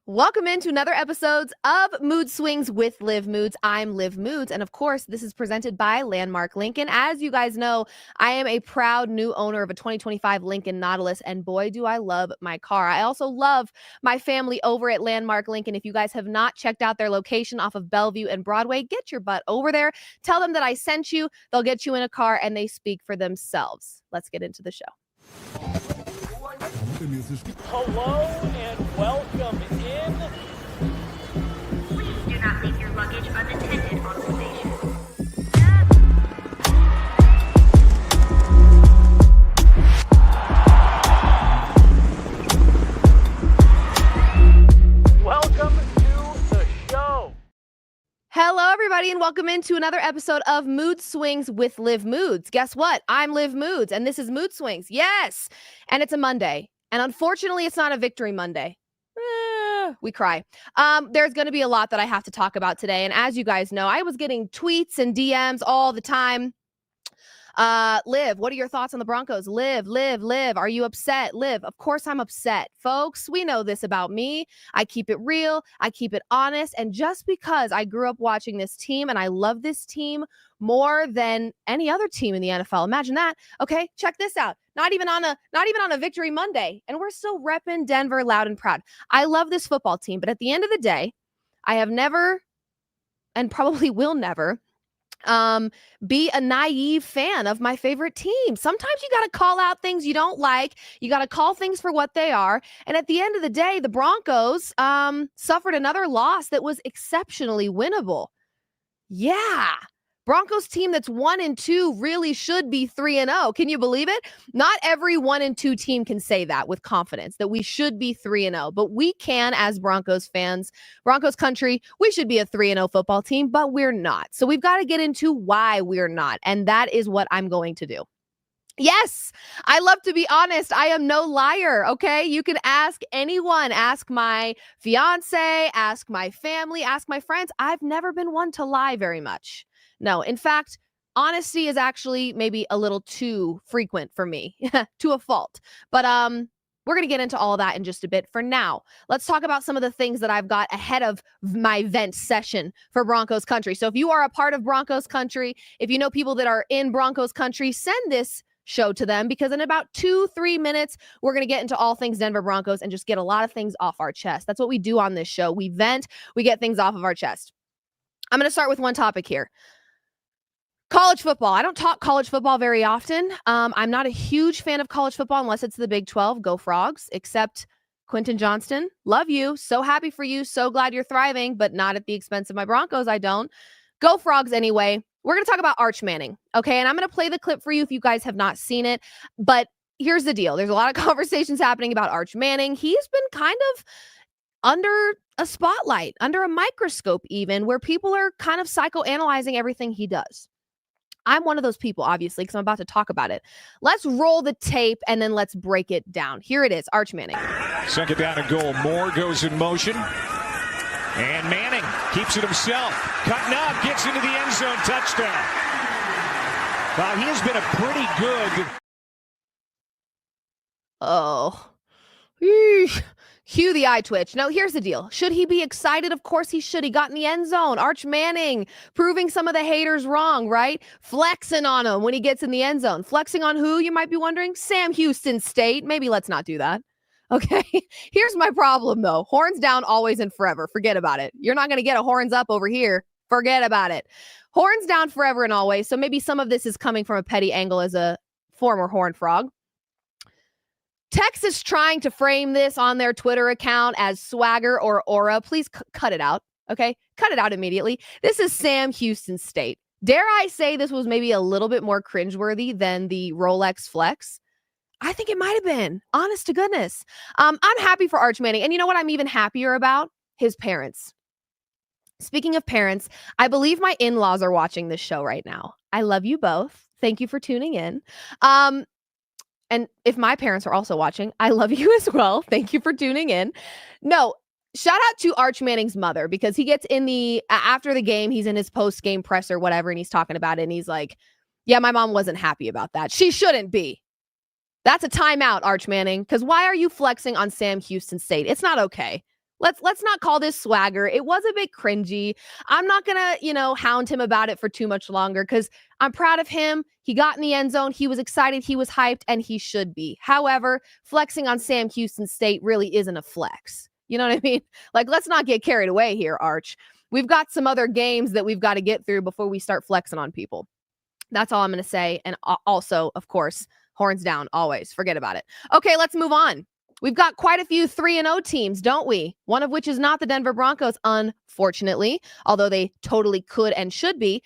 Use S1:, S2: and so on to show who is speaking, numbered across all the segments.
S1: Welcome into another episode of Mood Swings with Liv Moods. I'm Liv Moods, and of course, this is presented by Landmark Lincoln. As you guys know, I am a proud new owner of a 2025 Lincoln Nautilus, and boy, do I love my car. I also love my family over at Landmark Lincoln. If you guys have not checked out their location off of Bellevue and Broadway, get your butt over there. Tell them that I sent you. They'll get you in a car, and they speak for themselves. Let's get into the show.
S2: Hello and welcome in.
S3: Please do not leave your luggage unattended on the station.
S2: Welcome to the show.
S1: Hello, everybody, and welcome into another episode of Mood Swings with Liv Moods. Guess what? I'm Liv Moods, and this is Mood Swings. Yes! And it's a Monday. And unfortunately, it's not a Victory Monday. We cry. There's going to be a lot that I have to talk about today. And as you guys know, I was getting tweets and DMs all the time. Liv, what are your thoughts on the Broncos? Liv, are you upset? Liv, of course I'm upset. Folks, we know this about me. I keep it real. I keep it honest. And just because I grew up watching this team and I love this team more than any other team in the NFL. Imagine that. Okay, check this out. Not even on a Victory Monday. And we're still repping Denver loud and proud. I love this football team, but at the end of the day, I have never and probably will never be a naive fan of my favorite team. Sometimes you got to call out things you don't like. You got to call things for what they are. And at the end of the day, the Broncos suffered another loss that was exceptionally winnable. Yeah. Broncos team that's 1-2 really should be 3-0. Can you believe it? Not every 1-2 team can say that with confidence, that we should be 3-0, but we can as Broncos fans. Broncos country, we should be a 3-0 football team, but we're not. So we've got to get into why we're not, and that is what I'm going to do. Yes, I love to be honest. I am no liar, okay? You can ask anyone. Ask my fiance, ask my family, ask my friends. I've never been one to lie very much. No, in fact, honesty is actually maybe a little too frequent for me, to a fault. But we're going to get into all that in just a bit. For now, let's talk about some of the things that I've got ahead of my vent session for Broncos country. So if you are a part of Broncos country, if you know people that are in Broncos country, send this show to them, because in about 2-3 minutes, we're going to get into all things Denver Broncos and just get a lot of things off our chest. That's what we do on this show. We vent, we get things off of our chest. I'm going to start with one topic here. College football. I don't talk college football very often. I'm not a huge fan of college football unless it's the Big 12. Go Frogs, except Quentin Johnston. Love you. So happy for you. So glad you're thriving, but not at the expense of my Broncos. I don't. Go Frogs anyway. We're going to talk about Arch Manning, okay? And I'm going to play the clip for you if you guys have not seen it. But here's the deal. There's a lot of conversations happening about Arch Manning. He's been kind of under a spotlight, under a microscope even, where people are kind of psychoanalyzing everything he does. I'm one of those people, obviously, because I'm about to talk about it. Let's roll the tape and then let's break it down. Here it is, Arch Manning.
S4: Second down and goal. Moore goes in motion. And Manning keeps it himself. Cutting up, gets into the end zone, touchdown. Wow, he has been a pretty good.
S1: Oh. Cue the eye twitch. Now, here's the deal. Should he be excited? Of course he should. He got in the end zone. Arch Manning proving some of the haters wrong, right? Flexing on him when he gets in the end zone. Flexing on who, you might be wondering? Sam Houston State. Maybe let's not do that. Okay, here's my problem, though. Horns down always and forever. Forget about it. You're not going to get a horns up over here. Forget about it. Horns down forever and always. So maybe some of this is coming from a petty angle as a former Horned Frog. Texas trying to frame this on their Twitter account as swagger or aura. Please cut it out, okay? Cut it out immediately. This is Sam Houston State. Dare I say this was maybe a little bit more cringeworthy than the Rolex flex? I think it might have been, honest to goodness. I'm happy for Arch Manning. And you know what I'm even happier about? His parents. Speaking of parents, I believe my in-laws are watching this show right now. I love you both. Thank you for tuning in. And if my parents are also watching, I love you as well. Thank you for tuning in. No, shout out to Arch Manning's mother, because he gets in after the game, he's in his post-game presser, whatever, and he's talking about it. And he's like, yeah, my mom wasn't happy about that. She shouldn't be. That's a timeout, Arch Manning, because why are you flexing on Sam Houston State? It's not okay. Let's not call this swagger. It was a bit cringy. I'm not going to, hound him about it for too much longer because I'm proud of him. He got in the end zone. He was excited. He was hyped, and he should be. However, flexing on Sam Houston State really isn't a flex. You know what I mean? Like, let's not get carried away here, Arch. We've got some other games that we've got to get through before we start flexing on people. That's all I'm going to say. And also, of course, horns down, always. Forget about it. Okay, let's move on. We've got quite a few 3-0 teams, don't we? One of which is not the Denver Broncos, unfortunately, although they totally could and should be.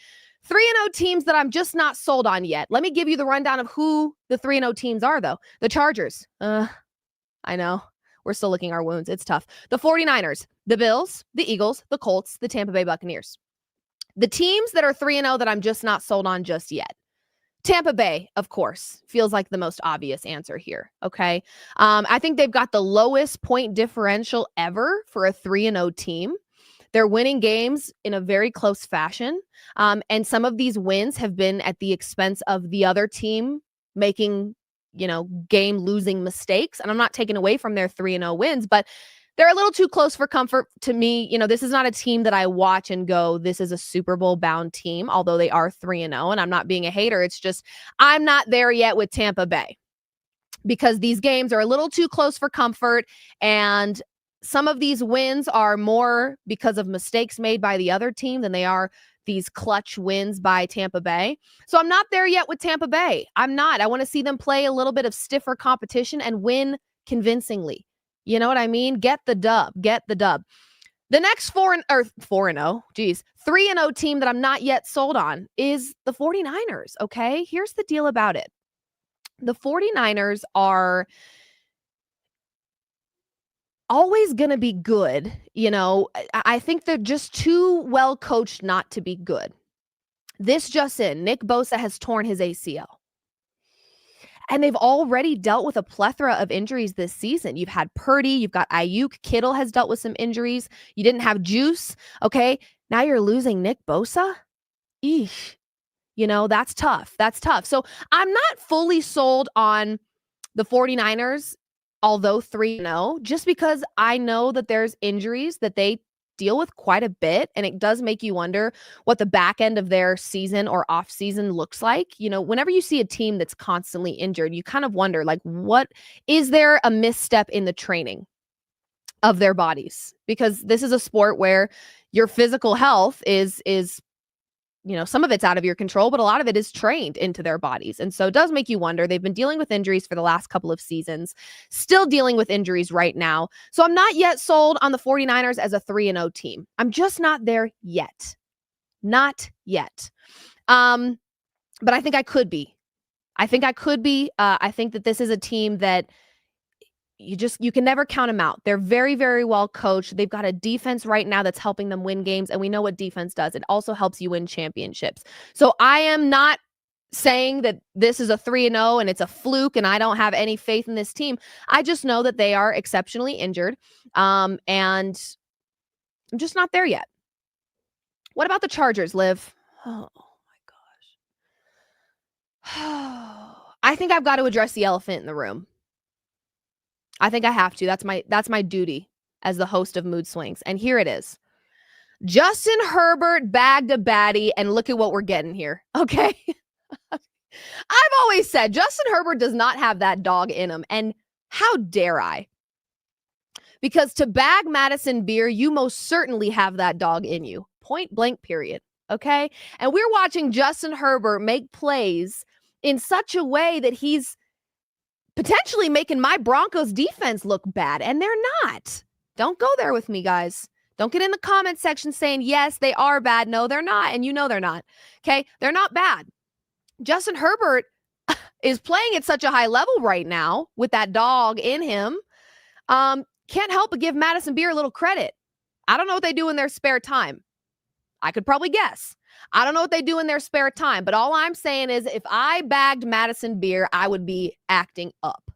S1: 3-0 teams that I'm just not sold on yet. Let me give you the rundown of who the 3-0 teams are, though. The Chargers. I know. We're still licking our wounds. It's tough. The 49ers, the Bills, the Eagles, the Colts, the Tampa Bay Buccaneers. The teams that are 3-0 that I'm just not sold on just yet. Tampa Bay, of course, feels like the most obvious answer here, okay? I think they've got the lowest point differential ever for a 3-0 team. They're winning games in a very close fashion, and some of these wins have been at the expense of the other team making, game-losing mistakes. And I'm not taking away from their 3-0 wins, but they're a little too close for comfort to me. This is not a team that I watch and go, this is a Super Bowl bound team, although they are 3-0, and I'm not being a hater. It's just, I'm not there yet with Tampa Bay because these games are a little too close for comfort. And some of these wins are more because of mistakes made by the other team than they are these clutch wins by Tampa Bay. So I'm not there yet with Tampa Bay. I'm not. I want to see them play a little bit of stiffer competition and win convincingly. You know what I mean? Get the dub. The next 3-0 team that I'm not yet sold on is the 49ers, okay? Here's the deal about it. The 49ers are always going to be good. I think they're just too well coached not to be good. This just in, Nick Bosa has torn his ACL. And they've already dealt with a plethora of injuries this season. You've had Purdy, you've got Ayuk, Kittle has dealt with some injuries. You didn't have Juice, okay? Now you're losing Nick Bosa? Eesh. That's tough. So I'm not fully sold on the 49ers, although 3-0, just because I know that there's injuries that they deal with quite a bit, and it does make you wonder what the back end of their season or off season looks like. Whenever you see a team that's constantly injured, you kind of wonder, like, what is there a misstep in the training of their bodies? Because this is a sport where your physical health is some of it's out of your control, but a lot of it is trained into their bodies. And so it does make you wonder. They've been dealing with injuries for the last couple of seasons, still dealing with injuries right now. So I'm not yet sold on the 49ers as a 3-0 team. I'm just not there yet. Not yet. But I think I could be. I think that this is a team that you can never count them out. They're very, very well coached. They've got a defense right now that's helping them win games. And we know what defense does. It also helps you win championships. So I am not saying that this is a 3-0 and it's a fluke and I don't have any faith in this team. I just know that they are exceptionally injured. And I'm just not there yet. What about the Chargers, Liv? Oh my gosh. I think I've got to address the elephant in the room. I think I have to. That's my duty as the host of Mood Swings. And here it is. Justin Herbert bagged a baddie, and look at what we're getting here. Okay. I've always said Justin Herbert does not have that dog in him. And how dare I? Because to bag Madison Beer, you most certainly have that dog in you. Point blank, period. Okay. And we're watching Justin Herbert make plays in such a way that he's potentially making my Broncos defense look bad, and they're not. Don't go there with me, guys. Don't get in the comment section saying, yes, they are bad. No, they're not, and you know they're not. Okay? They're not bad. Justin Herbert is playing at such a high level right now with that dog in him. Can't help but give Madison Beer a little credit. I don't know what they do in their spare time. I could probably guess. I don't know what they do in their spare time, but all I'm saying is if I bagged Madison Beer, I would be acting up.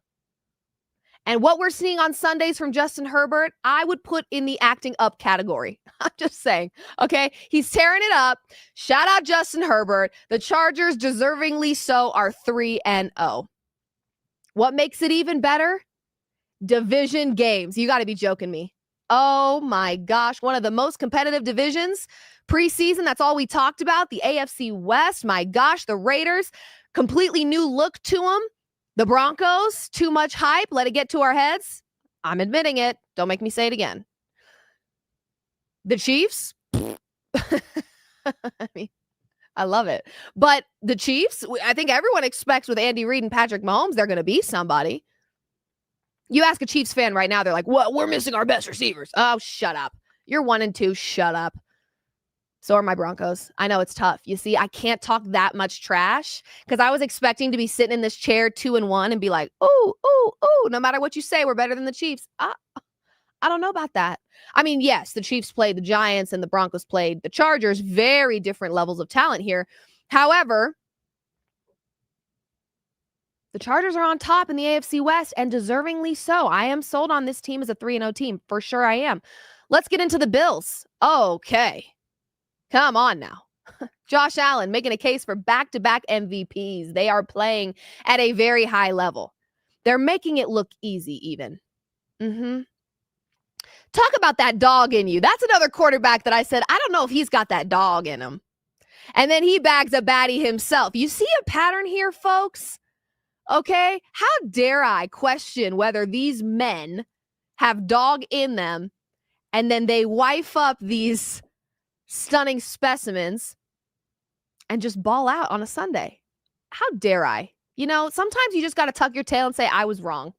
S1: And what we're seeing on Sundays from Justin Herbert, I would put in the acting up category. I'm just saying, okay? He's tearing it up. Shout out Justin Herbert. The Chargers, deservingly so, are 3-0. What makes it even better? Division games. You got to be joking me. Oh my gosh. One of the most competitive divisions preseason. That's all we talked about. The AFC West. My gosh, the Raiders, completely new look to them. The Broncos, too much hype. Let it get to our heads. I'm admitting it. Don't make me say it again. The Chiefs. I mean, I love it. But the Chiefs, I think everyone expects with Andy Reid and Patrick Mahomes, they're going to be somebody. You ask a Chiefs fan right now, they're like, "What? We're missing our best receivers." Oh, shut up. You're 1-2. Shut up. So are my Broncos. I know it's tough. You see, I can't talk that much trash because I was expecting to be sitting in this chair 2-1 and be like, "Ooh, ooh, ooh, no matter what you say, we're better than the Chiefs." I don't know about that. I mean, yes, the Chiefs played the Giants and the Broncos played the Chargers. Very different levels of talent here. However, the Chargers are on top in the AFC West, and deservingly so. I am sold on this team as a 3-0 team. For sure I am. Let's get into the Bills. Okay. Come on now. Josh Allen making a case for back-to-back MVPs. They are playing at a very high level. They're making it look easy even. Talk about that dog in you. That's another quarterback that I said, I don't know if he's got that dog in him. And then he bags a baddie himself. You see a pattern here, folks? Okay? How dare I question whether these men have dog in them and then they wife up these stunning specimens and just ball out on a Sunday? How dare I? You know, sometimes you just got to tuck your tail and say, I was wrong.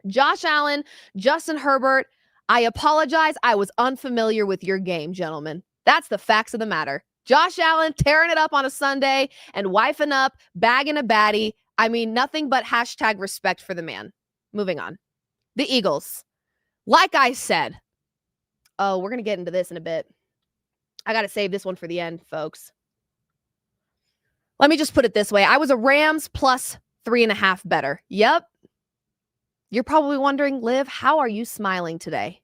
S1: Josh Allen, Justin Herbert, I apologize. I was unfamiliar with your game, gentlemen. That's the facts of the matter. Josh Allen tearing it up on a Sunday and wifing up, bagging a baddie. I mean, nothing but hashtag respect for the man. Moving on. The Eagles. Like I said, we're going to get into this in a bit. I got to save this one for the end, folks. Let me just put it this way. I was a Rams plus 3.5 better. Yep. You're probably wondering, Liv, how are you smiling today?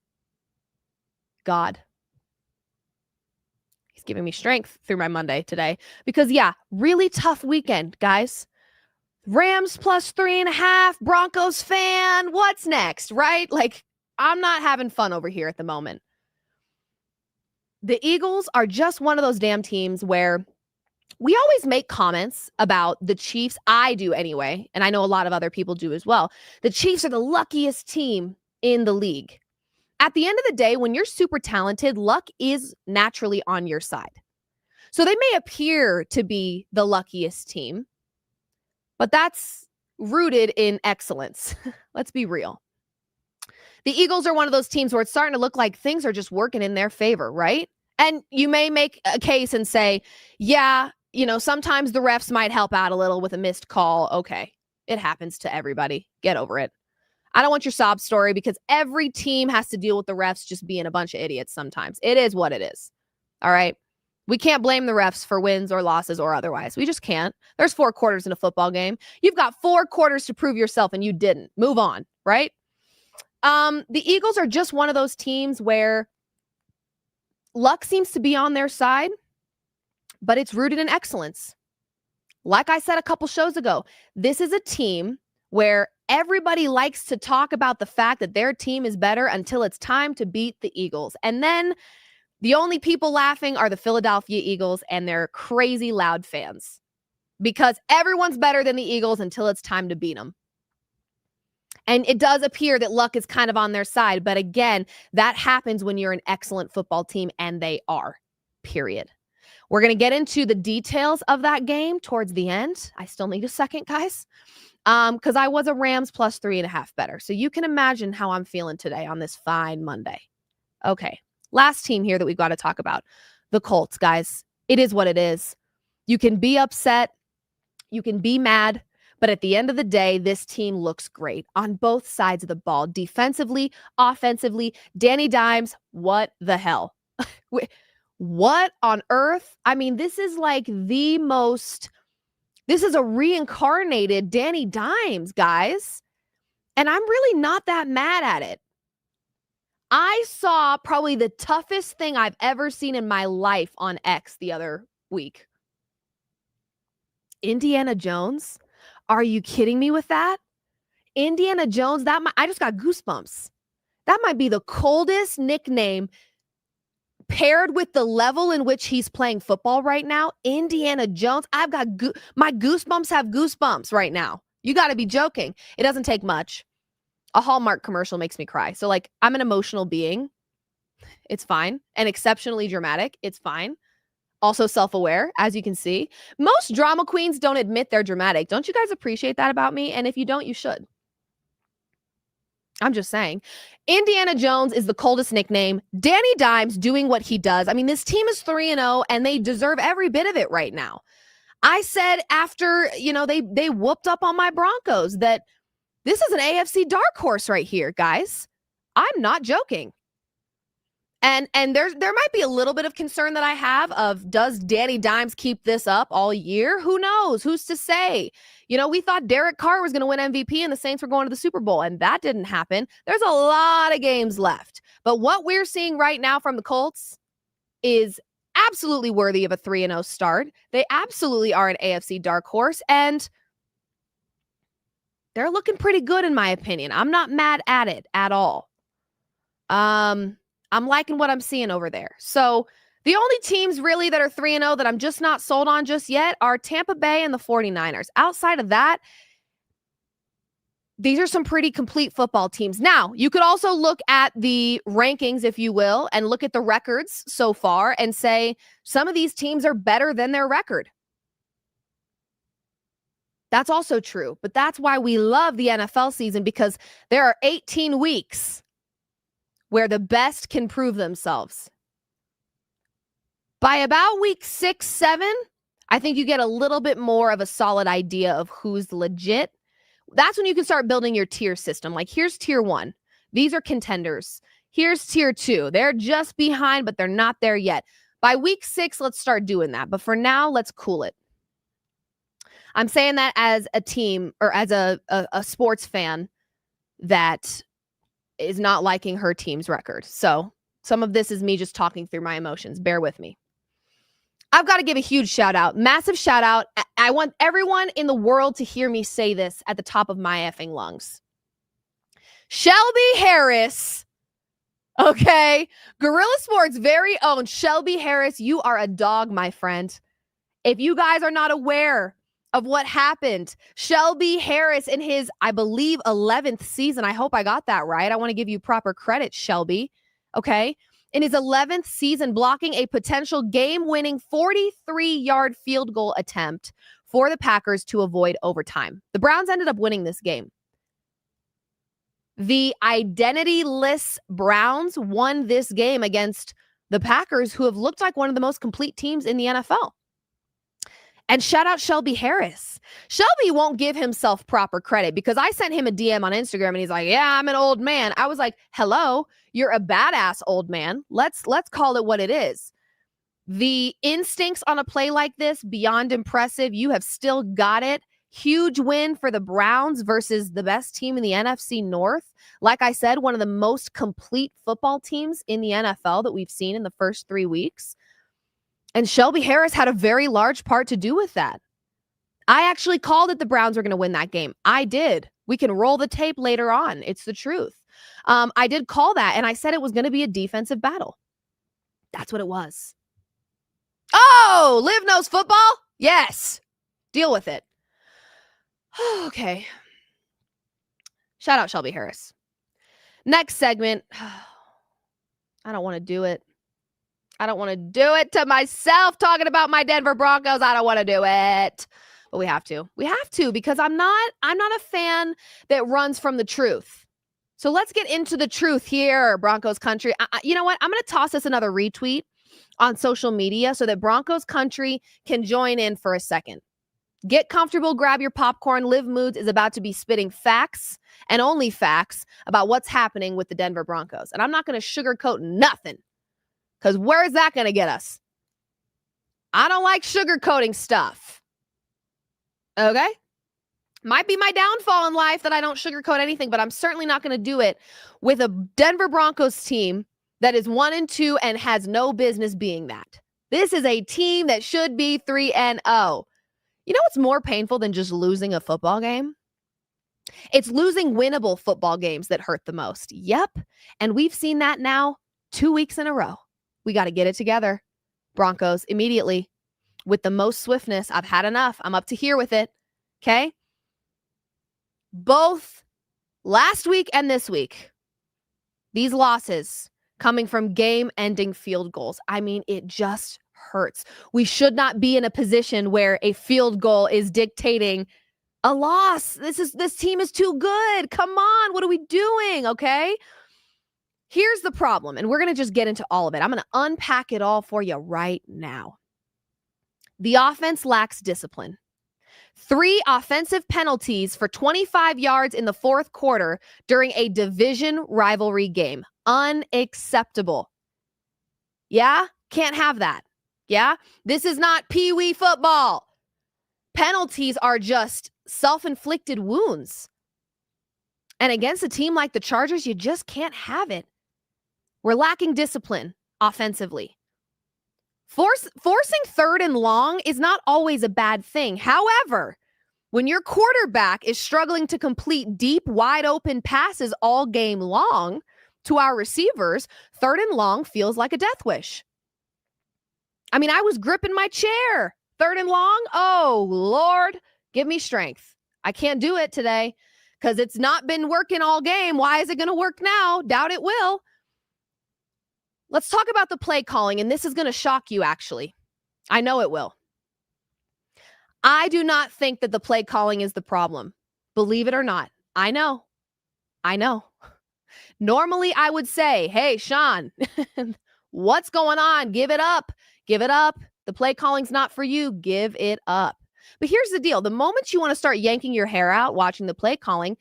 S1: God. He's giving me strength through my Monday today. Because, yeah, really tough weekend, guys. Rams plus 3.5, Broncos fan. What's next, right? Like, I'm not having fun over here at the moment. The Eagles are just one of those damn teams where we always make comments about the Chiefs. I do anyway, and I know a lot of other people do as well. The Chiefs are the luckiest team in the league. At the end of the day, when you're super talented, luck is naturally on your side. So they may appear to be the luckiest team, but that's rooted in excellence. Let's be real. The Eagles are one of those teams where it's starting to look like things are just working in their favor, right? And you may make a case and say, yeah, you know, sometimes the refs might help out a little with a missed call. Okay, it happens to everybody. Get over it. I don't want your sob story because every team has to deal with the refs just being a bunch of idiots sometimes. It is what it is. All right? We can't blame the refs for wins or losses or otherwise. We just can't. There's 4 quarters in a football game. You've got 4 quarters to prove yourself and you didn't. Move on, right? The Eagles are just one of those teams where luck seems to be on their side, but it's rooted in excellence. Like I said a couple shows ago, this is a team where everybody likes to talk about the fact that their team is better until it's time to beat the Eagles. And then the only people laughing are the Philadelphia Eagles and their crazy loud fans because everyone's better than the Eagles until it's time to beat them. And it does appear that luck is kind of on their side. But again, that happens when you're an excellent football team, and they are, period. We're going to get into the details of that game towards the end. I still need a second, guys, because I was a Rams plus 3.5 better. So you can imagine how I'm feeling today on this fine Monday. Okay, last team here that we've got to talk about, the Colts, guys. It is what it is. You can be upset. You can be mad. But at the end of the day, this team looks great on both sides of the ball. Defensively, offensively, Danny Dimes, what the hell? What on earth? I mean, this is like this is a reincarnated Danny Dimes, guys. And I'm really not that mad at it. I saw probably the toughest thing I've ever seen in my life on X the other week. Indiana Jones. Are you kidding me with that? Indiana Jones, I just got goosebumps. That might be the coldest nickname paired with the level in which he's playing football right now. Indiana Jones. I've got my goosebumps have goosebumps right now. You got to be joking. It doesn't take much. A Hallmark commercial makes me cry. So like, I'm an emotional being. It's fine. And exceptionally dramatic. It's fine. Also self-aware, as you can see. Most drama queens don't admit they're dramatic. Don't you guys appreciate that about me? And if you don't, you should. I'm just saying. Indiana Jones is the coldest nickname. Danny Dimes doing what he does. I mean, this team is 3-0 and they deserve every bit of it right now. I said after, they whooped up on my Broncos that this is an AFC dark horse right here, guys. I'm not joking. And there might be a little bit of concern that I have of, does Danny Dimes keep this up all year? Who knows? Who's to say? We thought Derek Carr was going to win MVP and the Saints were going to the Super Bowl, and that didn't happen. There's a lot of games left. But what we're seeing right now from the Colts is absolutely worthy of a 3-0 start. They absolutely are an AFC dark horse, and they're looking pretty good in my opinion. I'm not mad at it at all. I'm liking what I'm seeing over there. So the only teams really that are 3-0 that I'm just not sold on just yet are Tampa Bay and the 49ers. Outside of that, these are some pretty complete football teams. Now, you could also look at the rankings, if you will, and look at the records so far and say some of these teams are better than their record. That's also true, but that's why we love the NFL season, because there are 18 weeks where the best can prove themselves. By about week 6, 7, I think you get a little bit more of a solid idea of who's legit. That's when you can start building your tier system. Like, here's tier 1. These are contenders. Here's tier 2. They're just behind, but they're not there yet. By week 6, let's start doing that. But for now, let's cool it. I'm saying that as a team or as a sports fan that is not liking her team's record. So some of this is me just talking through my emotions. Bear with me. I've got to give a huge shout out, massive shout out. I want everyone in the world to hear me say this at the top of my effing lungs. Shelby Harris, okay? Guerilla Sports' very own Shelby Harris, you are a dog, my friend. If you guys are not aware of what happened, Shelby Harris in his, I believe, 11th season. I hope I got that right. I want to give you proper credit, Shelby. Okay. In his 11th season, blocking a potential game-winning 43-yard field goal attempt for the Packers to avoid overtime. The Browns ended up winning this game. The identity-less Browns won this game against the Packers, who have looked like one of the most complete teams in the NFL. And shout out Shelby Harris. Shelby won't give himself proper credit because I sent him a DM on Instagram and he's like, yeah, I'm an old man. I was like, hello, you're a badass old man. Let's call it what it is. The instincts on a play like this, beyond impressive. You have still got it. Huge win for the Browns versus the best team in the NFC North. Like I said, one of the most complete football teams in the NFL that we've seen in the first 3 weeks. And Shelby Harris had a very large part to do with that. I actually called it the Browns were going to win that game. I did. We can roll the tape later on. It's the truth. I did call that, and I said it was going to be a defensive battle. That's what it was. Oh, Liv knows football? Yes. Deal with it. Okay. Shout out Shelby Harris. Next segment. I don't want to do it. I don't want to do it to myself talking about my Denver Broncos. I don't want to do it. But we have to. We have to because I'm not a fan that runs from the truth. So let's get into the truth here, Broncos country. You know what? I'm going to toss us another retweet on social media so that Broncos country can join in for a second. Get comfortable, grab your popcorn. Liv Moods is about to be spitting facts and only facts about what's happening with the Denver Broncos. And I'm not going to sugarcoat nothing. Because where is that going to get us? I don't like sugarcoating stuff. Okay? Might be my downfall in life that I don't sugarcoat anything, but I'm certainly not going to do it with a Denver Broncos team that is 1-2 and has no business being that. This is a team that should be 3-0. You know what's more painful than just losing a football game? It's losing winnable football games that hurt the most. Yep. And we've seen that now 2 weeks in a row. We got to get it together. Broncos immediately with the most swiftness. I've had enough. I'm up to here with it. Okay. Both last week and this week, these losses coming from game-ending field goals. I mean, it just hurts. We should not be in a position where a field goal is dictating a loss. This team is too good. Come on, what are we doing? Okay. Here's the problem, and we're going to just get into all of it. I'm going to unpack it all for you right now. The offense lacks discipline. 3 offensive penalties for 25 yards in the fourth quarter during a division rivalry game. Unacceptable. Yeah? Can't have that. Yeah? This is not pee-wee football. Penalties are just self-inflicted wounds. And against a team like the Chargers, you just can't have it. We're lacking discipline offensively. Forcing third and long is not always a bad thing. However, when your quarterback is struggling to complete deep, wide open passes all game long to our receivers, third and long feels like a death wish. I mean, I was gripping my chair. Third and long, oh, Lord, give me strength. I can't do it today because it's not been working all game. Why is it going to work now? Doubt it will. Let's talk about the play calling, and this is going to shock you, actually. I know it will. I do not think that the play calling is the problem. Believe it or not. I know. Normally, I would say, hey, Sean, what's going on? Give it up. Give it up. The play calling's not for you. Give it up. But here's the deal. The moment you want to start yanking your hair out watching the play calling,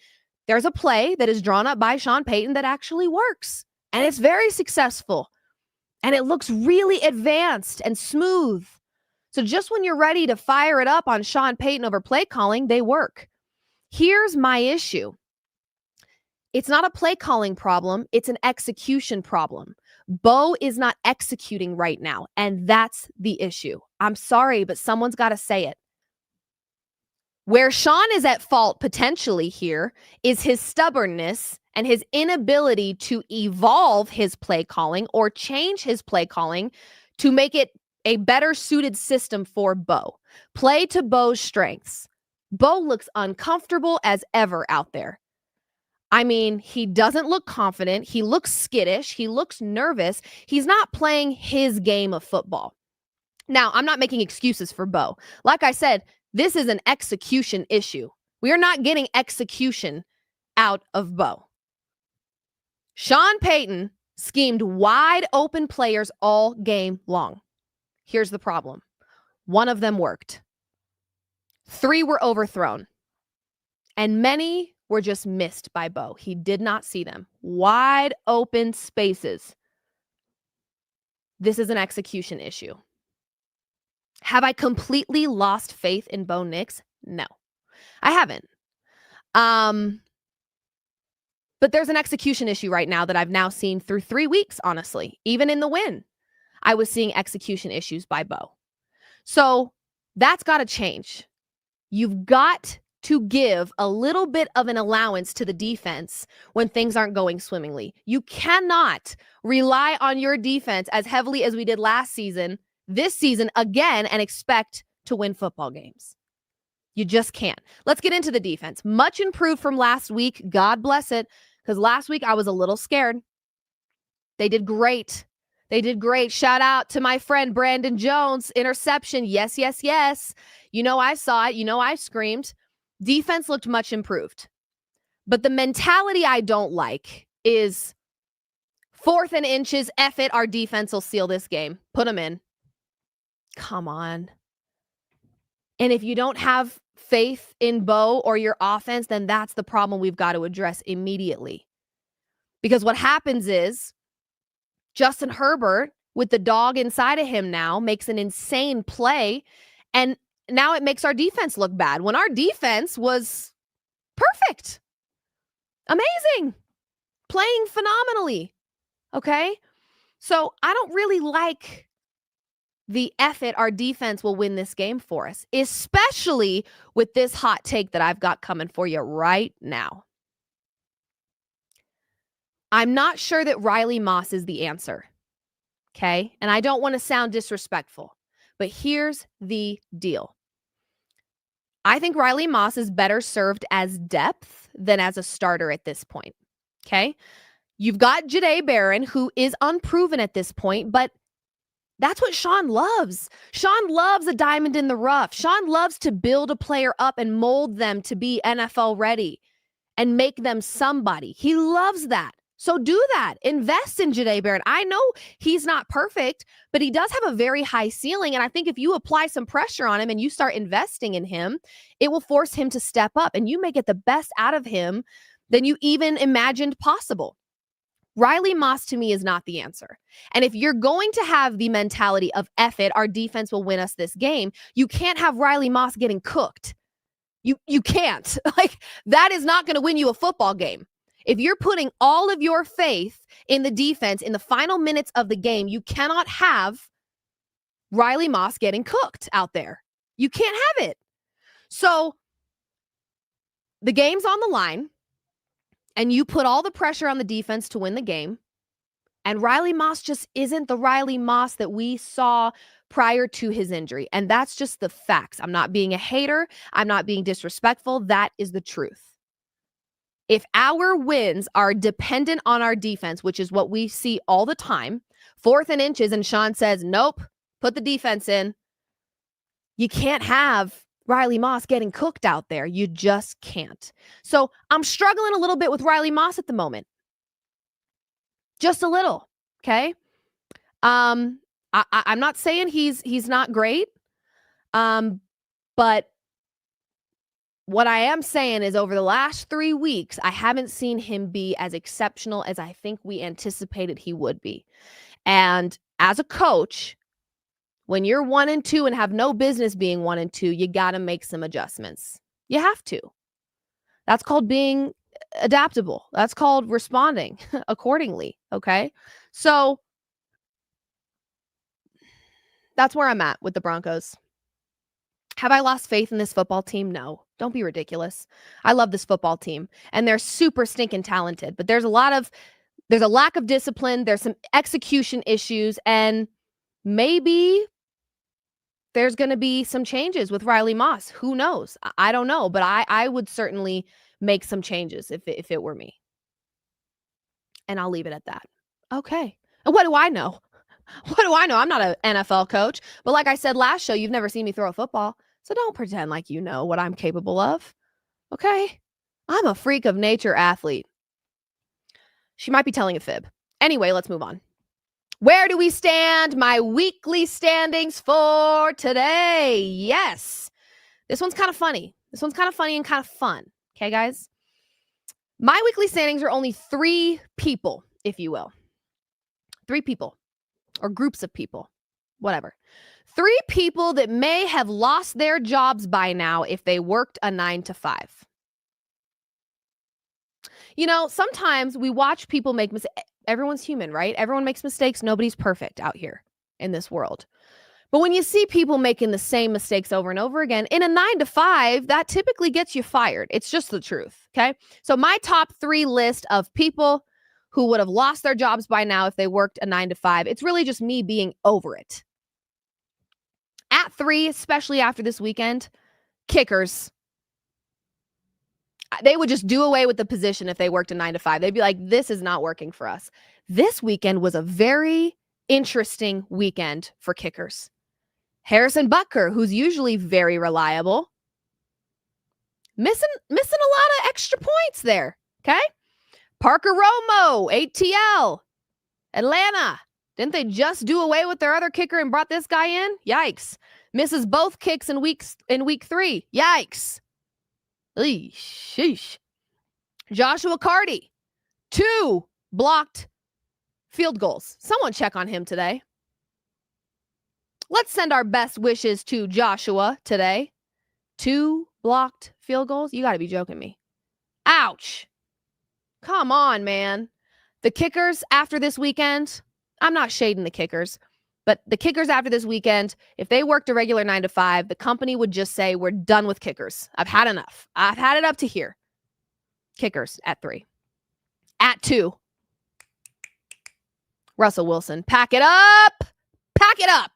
S1: there's a play that is drawn up by Sean Payton that actually works. And it's very successful. And it looks really advanced and smooth. So just when you're ready to fire it up on Sean Payton over play calling, they work. Here's my issue. It's not a play calling problem. It's an execution problem. Bo is not executing right now, and that's the issue. I'm sorry, but someone's got to say it. Where Sean is at fault potentially here is his stubbornness and his inability to evolve his play calling or change his play calling to make it a better suited system for Bo. Play to Bo's strengths. Bo looks uncomfortable as ever out there. I mean, he doesn't look confident. He looks skittish. He looks nervous. He's not playing his game of football. Now, I'm not making excuses for Bo. Like I said, this is an execution issue. We are not getting execution out of Bo. Sean Payton schemed wide open players all game long. Here's the problem. 1 of them worked. 3 were overthrown. And many were just missed by Bo. He did not see them. Wide open spaces. This is an execution issue. Have I completely lost faith in Bo Nix? No, I haven't. But there's an execution issue right now that I've now seen through 3 weeks, honestly. Even in the win, I was seeing execution issues by Bo. So that's got to change. You've got to give a little bit of an allowance to the defense when things aren't going swimmingly. You cannot rely on your defense as heavily as we did last season, this season again, and expect to win football games. You just can't. Let's get into the defense. Much improved from last week. God bless it. Because last week I was a little scared. They did great. They did great. Shout out to my friend Brandon Jones. Interception. Yes, yes, yes. You know I saw it. You know I screamed. Defense looked much improved. But the mentality I don't like is 4th and inches. F it. Our defense will seal this game. Put them in. Come on. And if you don't have faith in Bo or your offense, then that's the problem we've got to address immediately. Because what happens is Justin Herbert, with the dog inside of him now, makes an insane play. And now it makes our defense look bad when our defense was perfect. Amazing. Playing phenomenally. Okay? So I don't really like the F it, our defense will win this game for us, especially with this hot take that I've got coming for you right now. I'm not sure that Riley Moss is the answer, okay? And I don't want to sound disrespectful, but here's the deal. I think Riley Moss is better served as depth than as a starter at this point, okay? You've got Jahdae Barron, who is unproven at this point, but that's what Sean loves. Sean loves a diamond in the rough. Sean loves to build a player up and mold them to be NFL ready and make them somebody. He loves that. So do that. Invest in Jahdae Barron. I know he's not perfect, but he does have a very high ceiling. And I think if you apply some pressure on him and you start investing in him, it will force him to step up and you may get the best out of him than you even imagined possible. Riley Moss to me is not the answer. And if you're going to have the mentality of F it, our defense will win us this game, you can't have Riley Moss getting cooked. You can't. Like, that is not going to win you a football game. If you're putting all of your faith in the defense in the final minutes of the game, you cannot have Riley Moss getting cooked out there. You can't have it. So the game's on the line, and you put all the pressure on the defense to win the game, and Riley Moss just isn't the Riley Moss that we saw prior to his injury. And that's just the facts. I'm not being a hater. I'm not being disrespectful. That is the truth. If our wins are dependent on our defense, which is what we see all the time, 4th and inches, and Sean says, nope, put the defense in, you can't have Riley Moss getting cooked out there. You just can't. So I'm struggling a little bit with Riley Moss at the moment. Just a little, okay? I'm not saying he's not great, but what I am saying is over the last 3 weeks, I haven't seen him be as exceptional as I think we anticipated he would be. And as a coach, when you're 1-2 and have no business being 1-2, you got to make some adjustments. You have to. That's called being adaptable. That's called responding accordingly. Okay. So that's where I'm at with the Broncos. Have I lost faith in this football team? No. Don't be ridiculous. I love this football team, and they're super stinking talented, but there's a lack of discipline. There's some execution issues, and maybe there's going to be some changes with Riley Moss. Who knows? I don't know, but I would certainly make some changes if it were me. And I'll leave it at that. Okay. And what do I know? What do I know? I'm not an NFL coach, but like I said last show, you've never seen me throw a football. So don't pretend like you know what I'm capable of. Okay? I'm a freak of nature athlete. She might be telling a fib. Anyway, let's move on. Where do we stand? My weekly standings for today. Yes. This one's kind of funny. This one's kind of funny and kind of fun. Okay, guys? My weekly standings are only 3 people, if you will. 3 people. Or groups of people. Whatever. 3 people that may have lost their jobs by now if they worked a 9-to-5. You know, sometimes we watch people make mistakes. Everyone's human, right? Everyone makes mistakes. Nobody's perfect out here in this world. But when you see people making the same mistakes over and over again, in a 9-to-5, that typically gets you fired. It's just the truth, okay? So my top 3 list of people who would have lost their jobs by now if they worked a 9-to-5, it's really just me being over it. At 3, especially after this weekend, kickers. They would just do away with the position if they worked a 9-to-5. They'd be like, this is not working for us. This weekend was a very interesting weekend for kickers. Harrison Butker, who's usually very reliable, missing a lot of extra points there, okay? Parker Romo, ATL, Atlanta. Didn't they just do away with their other kicker and brought this guy in? Yikes. Misses both kicks in week 3. Yikes. Sheesh. Joshua Carty, 2 blocked field goals. Someone check on him today. Let's send our best wishes to Joshua today. 2 blocked field goals? You got to be joking me. Ouch. Come on, man. The kickers after this weekend, I'm not shading the kickers, But the kickers after this weekend, if they worked a regular 9 to 5, the company would just say, we're done with kickers. I've had enough. I've had it up to here. Kickers at 3. At 2. Russell Wilson. Pack it up. Pack it up.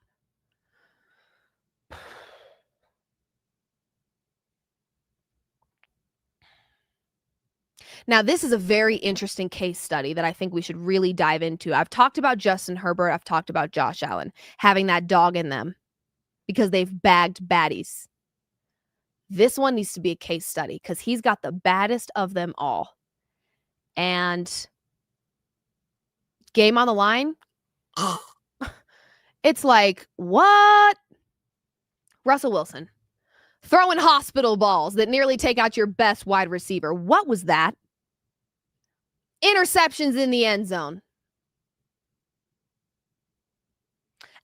S1: Now, this is a very interesting case study that I think we should really dive into. I've talked about Justin Herbert. I've talked about Josh Allen having that dog in them because they've bagged baddies. This one needs to be a case study because he's got the baddest of them all. And game on the line. It's like, what? Russell Wilson throwing hospital balls that nearly take out your best wide receiver. What was that? Interceptions in the end zone.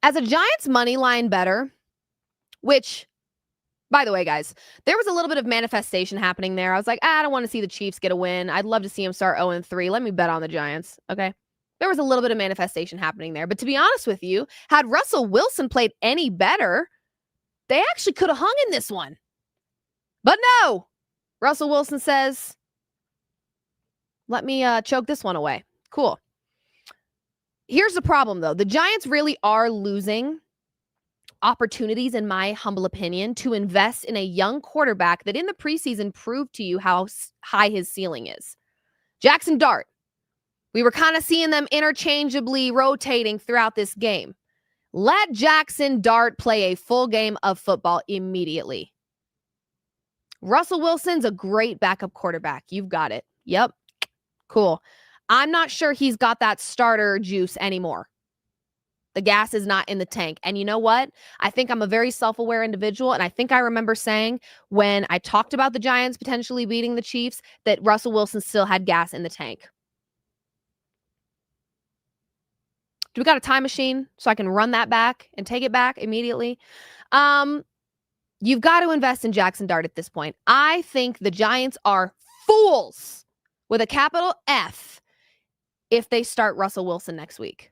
S1: As a Giants money line better, which, by the way, guys, there was a little bit of manifestation happening there. I was like, I don't want to see the Chiefs get a win. I'd love to see them start 0-3. Let me bet on the Giants. Okay. There was a little bit of manifestation happening there. But to be honest with you, had Russell Wilson played any better, they actually could have hung in this one. But no, Russell Wilson says, let me choke this one away. Cool. Here's the problem, though. The Giants really are losing opportunities, in my humble opinion, to invest in a young quarterback that in the preseason proved to you how high his ceiling is. Jackson Dart. We were kind of seeing them interchangeably rotating throughout this game. Let Jackson Dart play a full game of football immediately. Russell Wilson's a great backup quarterback. You've got it. Yep. Cool. I'm not sure he's got that starter juice anymore. The gas is not in the tank. And you know what? I think I'm a very self-aware individual. And I think I remember saying when I talked about the Giants potentially beating the Chiefs that Russell Wilson still had gas in the tank. Do we got a time machine so I can run that back and take it back immediately? You've got to invest in Jackson Dart at this point. I think the Giants are fools with a capital F if they start Russell Wilson next week.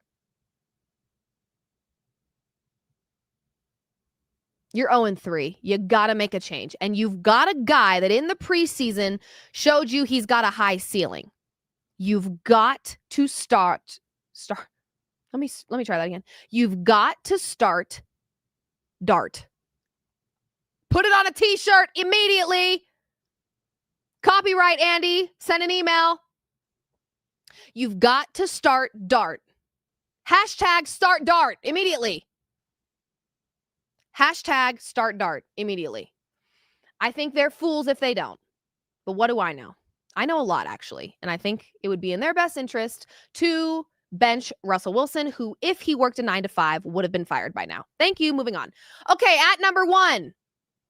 S1: You're 0-3. You got to make a change. And you've got a guy that in the preseason showed you he's got a high ceiling. You've got to start. Let me try that again. You've got to start Dart. Put it on a t-shirt immediately. Copyright, Andy. Send an email. You've got to start Dart. Hashtag start Dart immediately. Hashtag start Dart immediately. I think they're fools if they don't. But what do I know? I know a lot, actually. And I think it would be in their best interest to bench Russell Wilson, who, if he worked a 9 to 5, would have been fired by now. Thank you. Moving on. Okay, at number 1,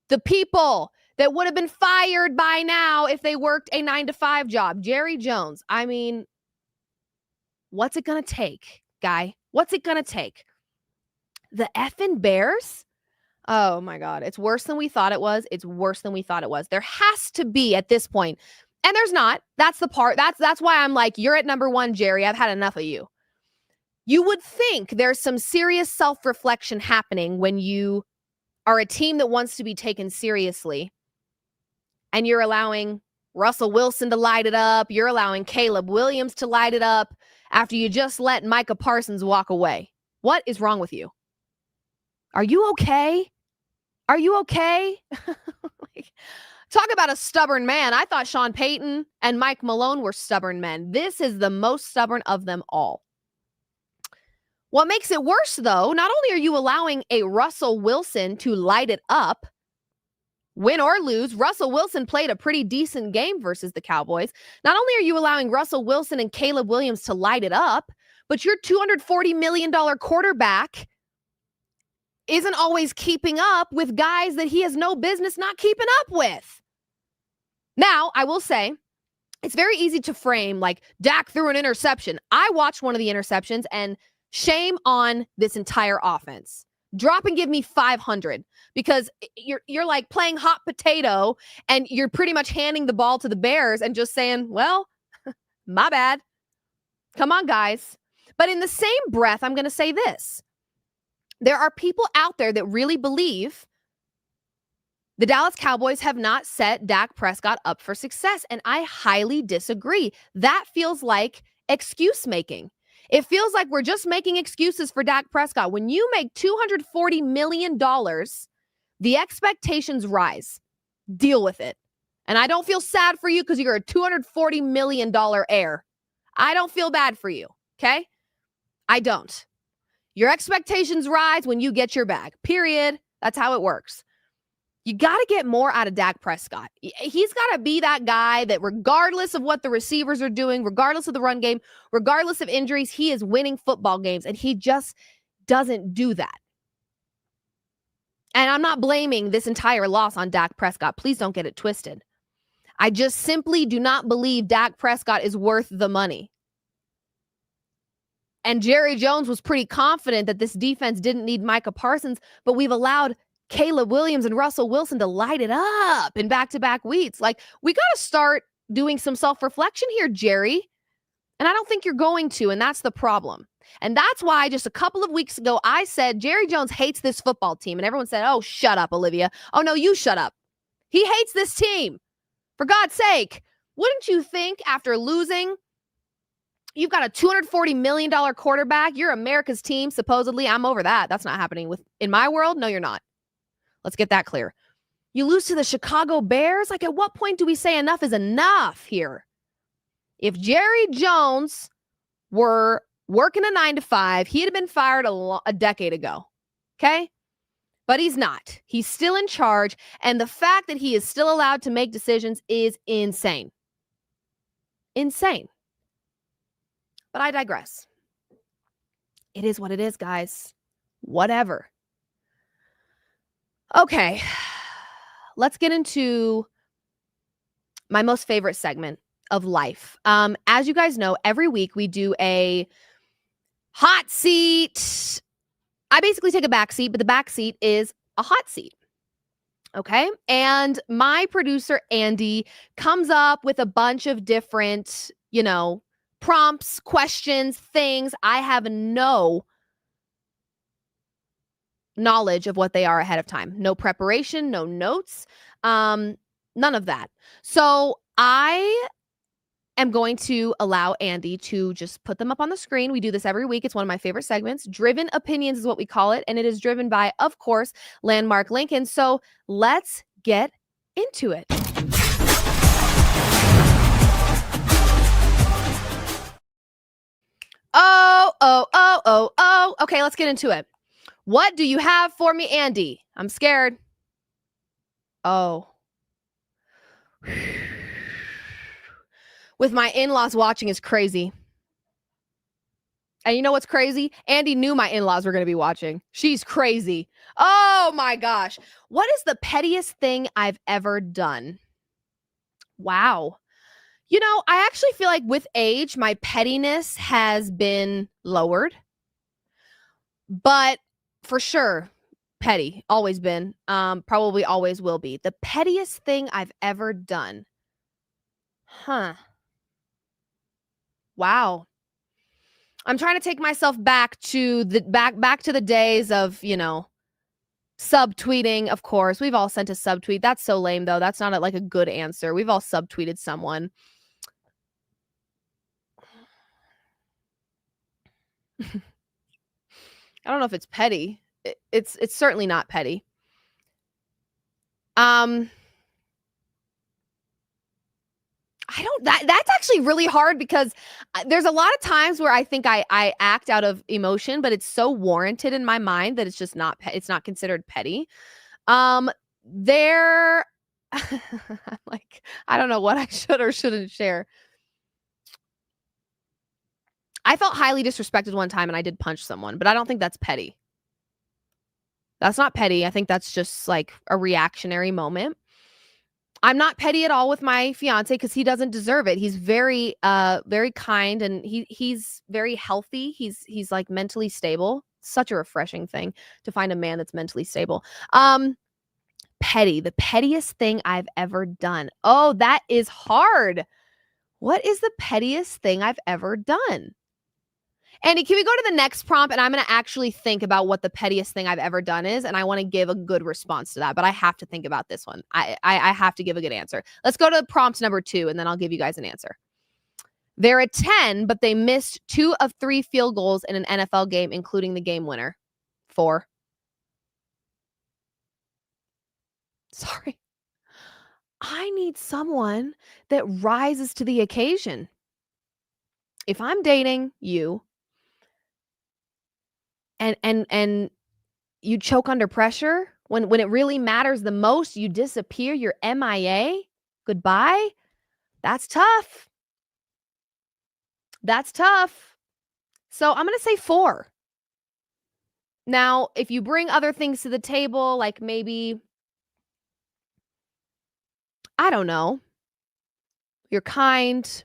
S1: the people that would have been fired by now if they worked a 9 to 5 job. Jerry Jones. I mean, what's it going to take, guy? What's it going to take? The effing Bears? Oh my God. It's worse than we thought it was. It's worse than we thought it was. There has to be at this point. And there's not. That's the part. That's why I'm like, you're at number 1, Jerry. I've had enough of you. You would think there's some serious self-reflection happening when you are a team that wants to be taken seriously and you're allowing Russell Wilson to light it up. You're allowing Caleb Williams to light it up after you just let Micah Parsons walk away. What is wrong with you? Are you okay? Are you okay? Talk about a stubborn man. I thought Sean Payton and Mike Malone were stubborn men. This is the most stubborn of them all. What makes it worse, though, not only are you allowing a Russell Wilson to light it up, win or lose, Russell Wilson played a pretty decent game versus the Cowboys. Not only are you allowing Russell Wilson and Caleb Williams to light it up, but your $240 million quarterback isn't always keeping up with guys that he has no business not keeping up with. Now, I will say, it's very easy to frame like Dak threw an interception. I watched one of the interceptions and shame on this entire offense. Drop and give me 500 because you're like playing hot potato and you're pretty much handing the ball to the Bears and just saying, well, my bad. Come on, guys. But in the same breath, I'm going to say this. There are people out there that really believe the Dallas Cowboys have not set Dak Prescott up for success, and I highly disagree. That feels like excuse making. It feels like we're just making excuses for Dak Prescott. When you make $240 million, the expectations rise. Deal with it. And I don't feel sad for you because you're a $240 million heir. I don't feel bad for you, okay? I don't. Your expectations rise when you get your bag, period. That's how it works. You got to get more out of Dak Prescott. He's got to be that guy that regardless of what the receivers are doing, regardless of the run game, regardless of injuries, he is winning football games, and he just doesn't do that. And I'm not blaming this entire loss on Dak Prescott. Please don't get it twisted. I just simply do not believe Dak Prescott is worth the money. And Jerry Jones was pretty confident that this defense didn't need Micah Parsons, but we've allowed Caleb Williams and Russell Wilson to light it up in back-to-back weeks. Like, we got to start doing some self-reflection here, Jerry. And I don't think you're going to, and that's the problem. And that's why just a couple of weeks ago, I said Jerry Jones hates this football team. And everyone said, oh, shut up, Olivia. Oh, no, you shut up. He hates this team. For God's sake, wouldn't you think after losing, you've got a $240 million quarterback, you're America's team, supposedly. I'm over that. That's not happening in my world. No, you're not. Let's get that clear. You lose to the Chicago Bears? Like, at what point do we say enough is enough here? If Jerry Jones were working a 9-to-5, he'd have been fired a decade ago. Okay? But he's not. He's still in charge. And the fact that he is still allowed to make decisions is insane. Insane. But I digress. It is what it is, guys. Whatever. Okay, let's get into my most favorite segment of life. As you guys know, every week we do a hot seat. I basically take a back seat, but the back seat is a hot seat. Okay, and my producer, Andy, comes up with a bunch of different, prompts, questions, things. I have no knowledge of what they are ahead of time. No preparation, no notes, none of that. So I am going to allow Andy to just put them up on the screen. We do this every week. It's one of my favorite segments. Driven Opinions is what we call it. And it is driven by, of course, Landmark Lincoln. So let's get into it. Oh. Okay, let's get into it. What do you have for me, Andy? I'm scared. Oh. With my in-laws watching is crazy. And you know what's crazy? Andy knew my in-laws were going to be watching. She's crazy. Oh my gosh. What is the pettiest thing I've ever done? Wow. I actually feel like with age, my pettiness has been lowered. But for sure, petty, always been, probably always will be. The pettiest thing I've ever done. Wow. I'm trying to take myself back to the days of, subtweeting, of course. We've all sent a subtweet. That's so lame, though. That's not a good answer. We've all subtweeted someone. I don't know if it's petty. It's certainly not petty. That's actually really hard because there's a lot of times where I think I act out of emotion, but it's so warranted in my mind that it's just it's not considered petty. I'm like, I don't know what I should or shouldn't share. I felt highly disrespected one time and I did punch someone, but I don't think that's petty. That's not petty. I think that's just like a reactionary moment. I'm not petty at all with my fiance because he doesn't deserve it. He's very, very kind and he's very healthy. He's like mentally stable. Such a refreshing thing to find a man that's mentally stable. Petty, the pettiest thing I've ever done. Oh, that is hard. What is the pettiest thing I've ever done? Andy, can we go to the next prompt? And I'm going to actually think about what the pettiest thing I've ever done is. And I want to give a good response to that. But I have to think about this one. I have to give a good answer. Let's go to prompt number 2, and then I'll give you guys an answer. They're a 10, but they missed 2 of 3 field goals in an NFL game, including the game winner. 4. Sorry. I need someone that rises to the occasion. If I'm dating you and you choke under pressure, when it really matters the most, you disappear, you're MIA, goodbye, that's tough. That's tough. So I'm going to say 4. Now, if you bring other things to the table, like maybe, I don't know, you're kind,